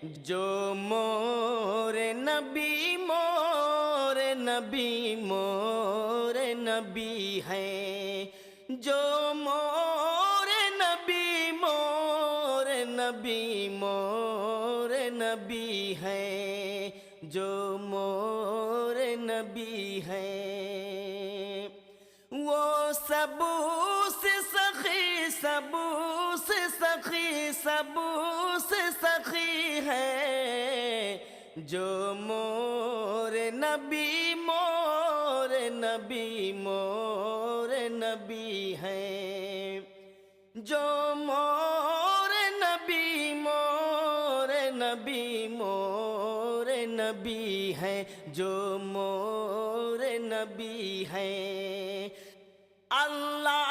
جو مورے نبی مورے نبی مورے نبی ہیں، جو مورے نبی مورے نبی مورے نبی ہیں، جو مورے نبی ہیں، وہ سبو سے سخی سبو سے سخی سبو سے سخی ہے، جو مورے نبی مورے نبی مورے نبی ہیں، جو مورے نبی مورے نبی مورے نبی ہیں، جو مورے نبی ہیں۔ اللہ